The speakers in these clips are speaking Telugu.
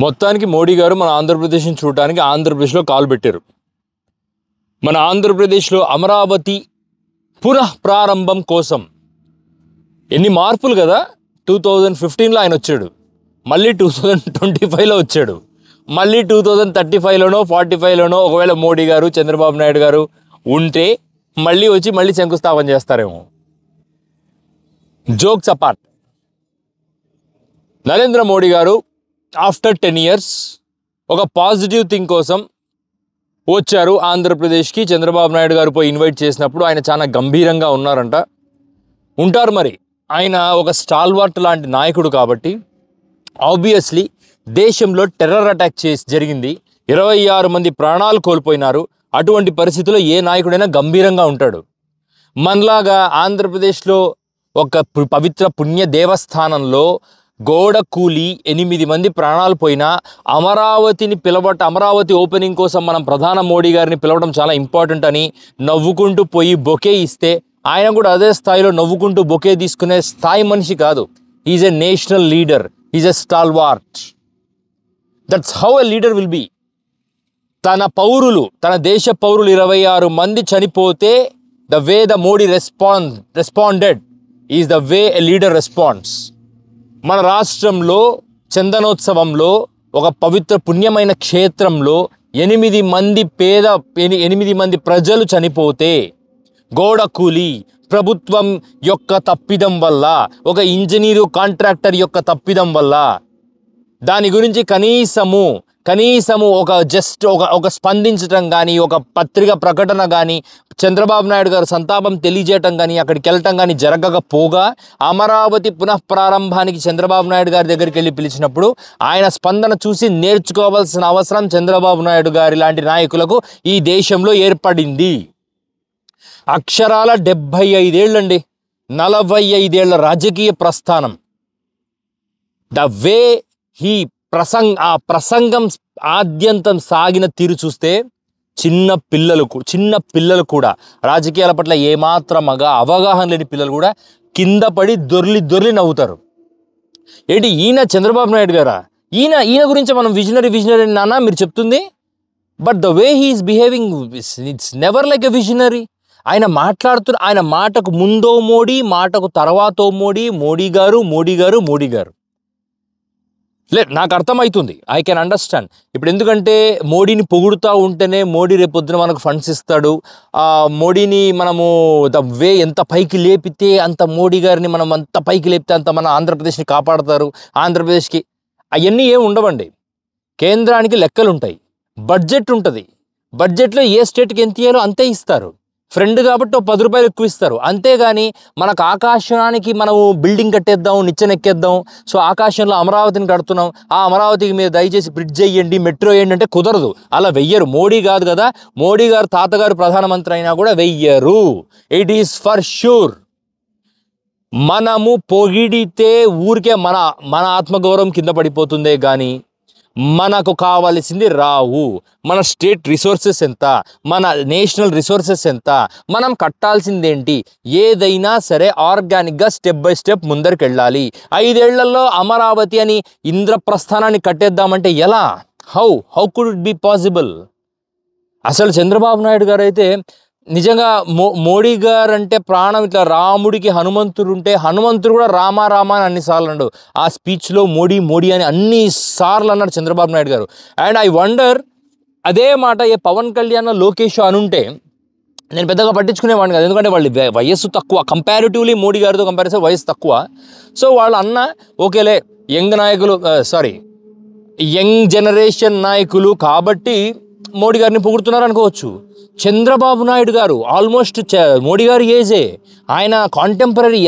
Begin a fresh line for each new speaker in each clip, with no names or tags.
మొత్తానికి మోడీ గారు మన ఆంధ్రప్రదేశ్ని చూడడానికి ఆంధ్రప్రదేశ్లో కాలు పెట్టారు. మన ఆంధ్రప్రదేశ్లో అమరావతి పునః ప్రారంభం కోసం ఎన్ని మార్పులు కదా. 2015లో ఆయన వచ్చాడు, మళ్ళీ 2025లో వచ్చాడు, మళ్ళీ 2035లోనో 45లోనో ఒకవేళ మోడీ గారు చంద్రబాబు నాయుడు గారు ఉంటే మళ్ళీ వచ్చి మళ్ళీ శంకుస్థాపన చేస్తారేమో. జోక్స్ అపార్ట్, నరేంద్ర మోడీ గారు ఆఫ్టర్ 10 years ఒక పాజిటివ్ థింగ్ కోసం వచ్చారు ఆంధ్రప్రదేశ్కి. చంద్రబాబు నాయుడు గారు పోయి ఇన్వైట్ చేసినప్పుడు ఆయన చాలా గంభీరంగా ఉన్నారంట. ఉంటారు మరి, ఆయన ఒక స్టాల్వర్ట్ లాంటి నాయకుడు కాబట్టి. ఆబ్వియస్లీ దేశంలో టెర్రర్ అటాక్ జరిగింది, 26 మంది ప్రాణాలు కోల్పోయినారు. అటువంటి పరిస్థితుల్లో ఏ నాయకుడైనా గంభీరంగా ఉంటాడు. మనలాగా ఆంధ్రప్రదేశ్లో ఒక పవిత్ర పుణ్య దేవస్థానంలో గోడ కూలి 8 మంది ప్రాణాలు పోయినా అమరావతి ఓపెనింగ్ కోసం మనం ప్రధాని మోడీ గారిని పిలవడం చాలా ఇంపార్టెంట్ అని నవ్వుకుంటూ పోయి బొకే ఇస్తే ఆయన కూడా అదే స్థాయిలో నవ్వుకుంటూ బొకే తీసుకునే స్థాయి మనిషి కాదు. Is a national leader, is a stalwart. That's how a leader will be. తన దేశ పౌరులు 26 మంది చనిపోతే the way the Modi responded is the way a leader responds. మన రాష్ట్రంలో చందనోత్సవంలో ఒక పవిత్ర పుణ్యమైన క్షేత్రంలో 8 మంది ప్రజలు చనిపోతే గోడ కూలి ప్రభుత్వం యొక్క తప్పిదం వల్ల, ఒక ఇంజనీరు కాంట్రాక్టర్ యొక్క తప్పిదం వల్ల దాని గురించి కనీసము ఒక స్పందించటం కానీ, ఒక పత్రిక ప్రకటన కానీ, చంద్రబాబు నాయుడు గారు సంతాపం తెలియజేయటం కానీ, అక్కడికి వెళ్ళటం కానీ జరగకపోగా అమరావతి పునఃప్రారంభానికి చంద్రబాబు నాయుడు గారి దగ్గరికి వెళ్ళి పిలిచినప్పుడు ఆయన స్పందన చూసి నేర్చుకోవాల్సిన అవసరం చంద్రబాబు నాయుడు గారి లాంటి నాయకులకు ఈ దేశంలో ఏర్పడింది. అక్షరాల 75 ఏళ్ళండి, 45 ఏళ్ల రాజకీయ ప్రస్థానం. ద వే ఆ ప్రసంగం ఆద్యంతం సాగిన తీరు చూస్తే చిన్న పిల్లలు కూడా, రాజకీయాల పట్ల ఏమాత్రమగా అవగాహన లేని పిల్లలు కూడా కింద పడి దొర్లి నవ్వుతారు. ఏంటి ఈయన చంద్రబాబు నాయుడు గారా? ఈయన గురించి మనం విజనరీ నాన్న మీరు చెప్తుంది. But the way he is behaving it's never like a visionary. ఆయన మాటకు ముందో మోడీ, మాటకు తర్వాతో మోడీ గారు. లేదు, నాకు అర్థమవుతుంది, ఐ కెన్ అండర్స్టాండ్. ఇప్పుడు ఎందుకంటే మోడీని పొగుడుతూ ఉంటేనే మోడీ రేపొద్దున మనకు ఫండ్స్ ఇస్తాడు. మోడీని మనము ద వే ఎంత పైకి లేపితే అంత మోడీ గారిని మనం అంత పైకి లేపితే అంత మన ఆంధ్రప్రదేశ్ని కాపాడతారు. ఆంధ్రప్రదేశ్కి అవన్నీ ఏమి ఉండవండి. కేంద్రానికి లెక్కలు ఉంటాయి, బడ్జెట్ ఉంటుంది. బడ్జెట్లో ఏ స్టేట్కి ఎంత ఇయ్యాలో అంతే ఇస్తారు. ఫ్రెండ్ కాబట్టి ఒక 10 రూపాయలు ఎక్కువ ఇస్తారు. అంతేగాని మనకు ఆకాశానికి మనము బిల్డింగ్ కట్టేద్దాం, నిచ్చెనెక్కేద్దాం, సో ఆకాశంలో అమరావతిని కడుతున్నాం, ఆ అమరావతికి మీరు దయచేసి బ్రిడ్జ్ వేయండి, మెట్రో వేయండి అంటే కుదరదు. అలా వెయ్యరు. మోడీ కాదు కదా, మోడీ గారు తాతగారు ప్రధానమంత్రి అయినా కూడా వెయ్యరు. It is for sure. మనము పొగిడితే ఊరికే మన ఆత్మగౌరవం కింద పడిపోతుందే కానీ మనకు కావాల్సింది రావు. మన స్టేట్ రిసోర్సెస్ ఎంత, మన నేషనల్ రిసోర్సెస్ ఎంత, మనం కట్టాల్సిందేంటి, ఏదైనా సరే ఆర్గానిక్గా స్టెప్ బై స్టెప్ ముందరికి వెళ్ళాలి. 5 ఏళ్లలో అమరావతి అని ఇంద్రప్రస్థానాన్ని కట్టేద్దామంటే ఎలా? How could it be possible? అసలు చంద్రబాబు నాయుడు గారు అయితే నిజంగా మోడీ గారు అంటే ప్రాణం. ఇట్లా రాముడికి హనుమంతుడు ఉంటే హనుమంతుడు కూడా రామా అని అన్నిసార్లు అన్నాడు. ఆ స్పీచ్లో మోడీ అని అన్నిసార్లు అన్నాడు చంద్రబాబు నాయుడు గారు. అండ్ ఐ వండర్, అదే మాట ఏ పవన్ కళ్యాణ్ లోకేష్ అనుంటే నేను పెద్దగా పట్టించుకునేవాడిని కాదు. ఎందుకంటే వాళ్ళు వయస్సు తక్కువ, కంపారిటివ్లీ మోడీ గారితో కంపారిజన్ వయస్సు తక్కువ. సో వాళ్ళు అన్న ఓకేలే, యంగ్ జనరేషన్ నాయకులు కాబట్టి మోడీ గారిని పొగుడుతున్నారు అనుకోవచ్చు. చంద్రబాబు నాయుడు గారు ఆల్మోస్ట్ మోడీ గారు ఏజే, ఆయన కాంటెంపరీ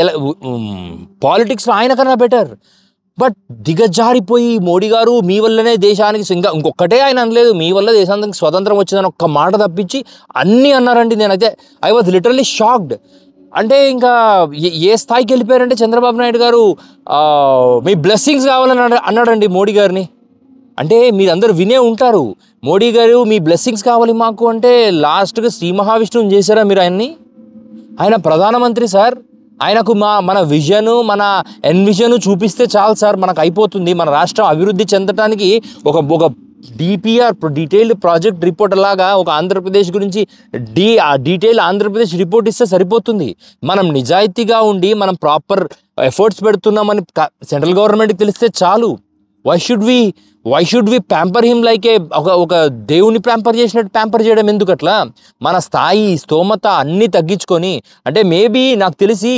పాలిటిక్స్లో ఆయన కన్నా బెటర్. బట్ దిగజారిపోయి మోడీ గారు మీ వల్లనే దేశానికి, ఇంకొకటే ఆయన అనలేదు, మీ వల్ల దేశానికి స్వతంత్రం వచ్చిందని ఒక్క మాట తప్పించి అన్నీ అన్నారండి. నేనైతే ఐ వాజ్ లిటరల్లీ షాక్డ్. అంటే ఇంకా ఏ స్థాయికి వెళ్ళిపోయారంటే చంద్రబాబు నాయుడు గారు మీ బ్లెస్సింగ్స్ కావాలని అన్నాడండి మోడీ గారిని. అంటే మీరందరూ వినే ఉంటారు, మోడీ గారు మీ బ్లెస్సింగ్స్ కావాలి మాకు అంటే లాస్ట్గా శ్రీ మహావిష్ణువుని చేశారా మీరు ఆయన్ని? ఆయన ప్రధానమంత్రి సార్, ఆయనకు మన విజను, మన ఎన్విజను చూపిస్తే చాలు సార్, మనకు అయిపోతుంది. మన రాష్ట్రం అభివృద్ధి చెందడానికి ఒక డిపిఆర్, డీటెయిల్డ్ ప్రాజెక్ట్ రిపోర్ట్ లాగా ఒక ఆంధ్రప్రదేశ్ గురించి డీటెయిల్ ఆంధ్రప్రదేశ్ రిపోర్ట్ ఇస్తే సరిపోతుంది. మనం నిజాయితీగా ఉండి మనం ప్రాపర్ ఎఫర్ట్స్ పెడుతున్నామని సెంట్రల్ గవర్నమెంట్కి తెలిస్తే చాలు. Why should we pamper him like ఒక దేవుని ప్యాంపర్ చేసినట్టు ప్యాంపర్ చేయడం ఎందుకు అట్లా? మన స్థాయి, స్తోమత అన్నీ తగ్గించుకొని, అంటే మేబీ నాకు తెలిసి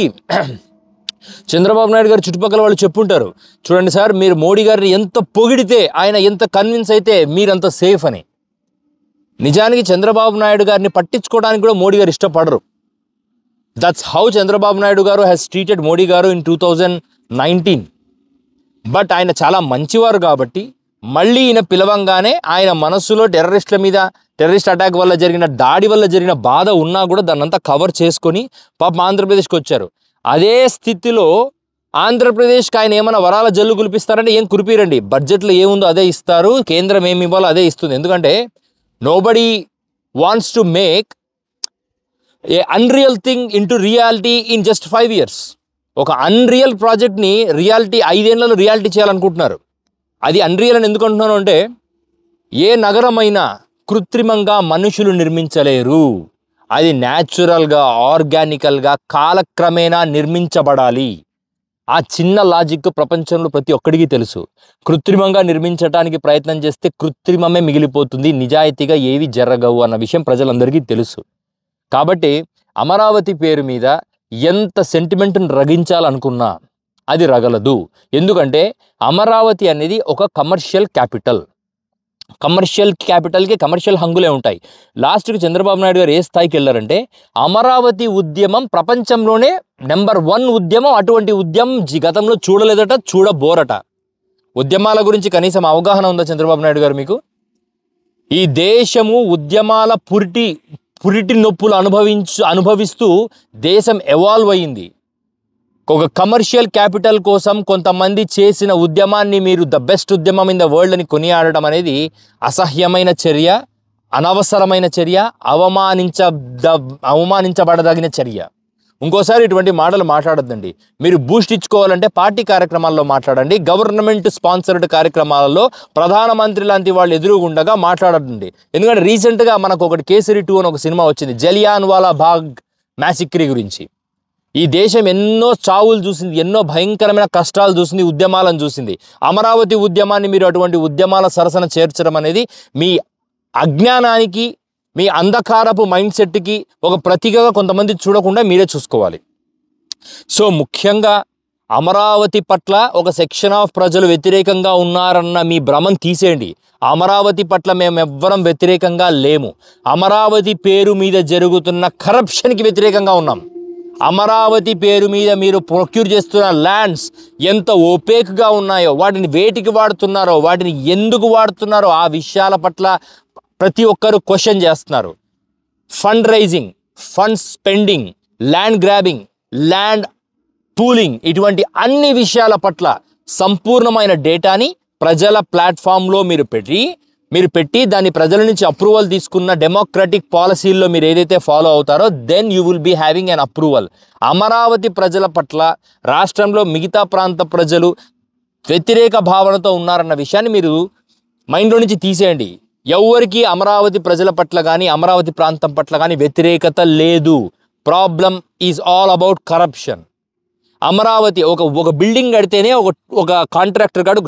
చంద్రబాబు నాయుడు గారు చుట్టుపక్కల వాళ్ళు చెప్పుంటారు, చూడండి సార్ మీరు మోడీ గారిని ఎంత పొగిడితే, ఆయన ఎంత కన్విన్స్ అయితే మీరంత సేఫ్ అని. నిజానికి చంద్రబాబు నాయుడు గారిని పట్టించుకోవడానికి కూడా మోడీ గారు ఇష్టపడరు. దట్స్ హౌ చంద్రబాబు నాయుడు గారు హ్యాస్ ట్రీటెడ్ మోడీ గారు ఇన్ 2019. బట్ ఆయన చాలా మంచివారు కాబట్టి మళ్ళీ ఈయన పిలవంగానే ఆయన మనస్సులో టెర్రరిస్ట్ అటాక్ వల్ల జరిగిన దాడి వల్ల జరిగిన బాధ ఉన్నా కూడా దాన్ని అంతా కవర్ చేసుకొని పాపం ఆంధ్రప్రదేశ్కి వచ్చారు. అదే స్థితిలో ఆంధ్రప్రదేశ్కి ఆయన ఏమైనా వరాల జల్లు కురిపిస్తారంటే ఏం కురిపిరండి. బడ్జెట్లో ఏముందో అదే ఇస్తారు, కేంద్రం ఏమి ఇవ్వాలో అదే ఇస్తుంది. ఎందుకంటే nobody wants to make a unreal thing into reality in just 5 years. ఒక అన్రియల్ ప్రాజెక్ట్ని రియాలిటీ 5 ఏళ్లలో రియాలిటీ చేయాలనుకుంటున్నారు. అది అన్రియల్ అని ఎందుకు అంటున్నాను అంటే, ఏ నగరమైనా కృత్రిమంగా మనుషులు నిర్మించలేరు. అది న్యాచురల్గా, ఆర్గానికల్గా కాలక్రమేణా నిర్మించబడాలి. ఆ చిన్న లాజిక్ ప్రపంచంలో ప్రతి ఒక్కడికి తెలుసు. కృత్రిమంగా నిర్మించడానికి ప్రయత్నం చేస్తే కృత్రిమమే మిగిలిపోతుంది, నిజాయితీగా ఏవి జరగవు అన్న విషయం ప్రజలందరికీ తెలుసు. కాబట్టి అమరావతి పేరు మీద ఎంత సెంటిమెంట్ని రగించాలనుకున్నా అది రగలదు. ఎందుకంటే అమరావతి అనేది ఒక కమర్షియల్ క్యాపిటల్. కమర్షియల్ క్యాపిటల్కి కమర్షియల్ హంగులే ఉంటాయి. లాస్ట్కి చంద్రబాబు నాయుడు గారు ఏ స్థాయికి వెళ్ళారంటే, అమరావతి ఉద్యమం ప్రపంచంలోనే నెంబర్ 1 ఉద్యమం. అటువంటి ఉద్యమం గతంలో చూడలేదట, చూడబోరట. ఉద్యమాల గురించి కనీసం అవగాహన ఉందా చంద్రబాబు నాయుడు గారు మీకు? ఈ దేశము ఉద్యమాల పురిటి నొప్పులు అనుభవిస్తూ దేశం ఎవాల్వ్ అయ్యింది. ఒక కమర్షియల్ క్యాపిటల్ కోసం కొంతమంది చేసిన ఉద్యమాన్ని మీరు ద బెస్ట్ ఉద్యమం ఇన్ ద వరల్డ్ అని కొనియాడడం అనేది అసహ్యమైన చర్య, అనవసరమైన చర్య, అవమానించబడదగిన చర్య. ఇంకోసారి ఇటువంటి మాటలు మాట్లాడొద్దండి. మీరు బూస్ట్ ఇచ్చుకోవాలంటే పార్టీ కార్యక్రమాల్లో మాట్లాడండి. గవర్నమెంట్ స్పాన్సర్డ్ కార్యక్రమాలలో ప్రధానమంత్రి లాంటి వాళ్ళు ఎదురుగుండగా మాట్లాడండి. ఎందుకంటే రీసెంట్గా మనకు ఒకటి కేసరి 2 అని ఒక సినిమా వచ్చింది, జలియాన్వాలా బాగ్ మ్యాసిక్రీ గురించి. ఈ దేశం ఎన్నో చావులు చూసింది, ఎన్నో భయంకరమైన కష్టాలు చూసింది, ఉద్యమాలను చూసింది. అమరావతి ఉద్యమాన్ని మీరు అటువంటి ఉద్యమాల సరసన చేర్చడం అనేది మీ అజ్ఞానానికి, మీ అంధకారపు మైండ్ సెట్కి ఒక ప్రతీకగా కొంతమంది చూడకుండా మీరే చూసుకోవాలి. సో ముఖ్యంగా అమరావతి పట్ల ఒక సెక్షన్ ఆఫ్ ప్రజలు వ్యతిరేకంగా ఉన్నారన్న మీ భ్రమం తీసేయండి. అమరావతి పట్ల మేమెవ్వరం వ్యతిరేకంగా లేము. అమరావతి పేరు మీద జరుగుతున్న కరప్షన్కి వ్యతిరేకంగా ఉన్నాం. అమరావతి పేరు మీద మీరు ప్రొక్యూర్ చేస్తున్న ల్యాండ్స్ ఎంత ఓపేక్గా ఉన్నాయో, వాటిని వేటికి వాడుతున్నారో, వాటిని ఎందుకు వాడుతున్నారో ఆ విషయాల పట్ల ప్రతి ఒక్కరు క్వశ్చన్ చేస్తున్నారు. Fund raising, fund spending, land grabbing, land pooling, ఇటువంటి అన్ని విషయాల పట్ల సంపూర్ణమైన డేటాని ప్రజల ప్లాట్ఫామ్లో మీరు పెట్టి దాన్ని ప్రజల నుంచి అప్రూవల్ తీసుకున్న డెమోక్రటిక్ పాలసీల్లో మీరు ఏదైతే ఫాలో అవుతారో then you will be having an approval. Amaravati ప్రజల పట్ల రాష్ట్రంలో మిగతా ప్రాంత ప్రజలు వ్యతిరేక భావనతో ఉన్నారన్న విషయాన్ని మీరు మైండ్లో నుంచి తీసేయండి. ఎవరికి అమరావతి ప్రజల పట్ల కానీ అమరావతి ప్రాంతం పట్ల కానీ వ్యతిరేకత లేదు. Problem is all about corruption. Amaravati ఒక బిల్డింగ్ కడితేనే ఒక కాంట్రాక్టర్ గాడు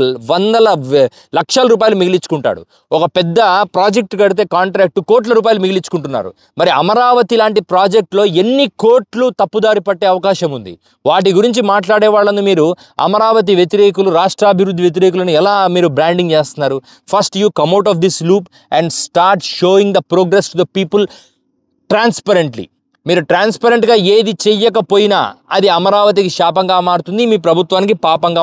లక్షల రూపాయలు మిగిలించుకుంటాడు. ఒక పెద్ద ప్రాజెక్ట్ కడితే కాంట్రాక్ట్ కోట్ల రూపాయలు మిగిలించుకుంటున్నారు. మరి అమరావతి లాంటి ప్రాజెక్టులో ఎన్ని కోట్లు తప్పుదారి పట్టే అవకాశం ఉంది? వాటి గురించి మాట్లాడే వాళ్ళని మీరు అమరావతి వ్యతిరేకులు, రాష్ట్రాభివృద్ధి వ్యతిరేకులను ఎలా మీరు బ్రాండింగ్ చేస్తున్నారు? First you come out of this loop and start showing the progress to the people transparently. మీరు ట్రాన్స్పరెంట్గా ఏది చెయ్యకపోయినా అది అమరావతికి శాపంగా మారుతుంది, మీ ప్రభుత్వానికి పాపంగా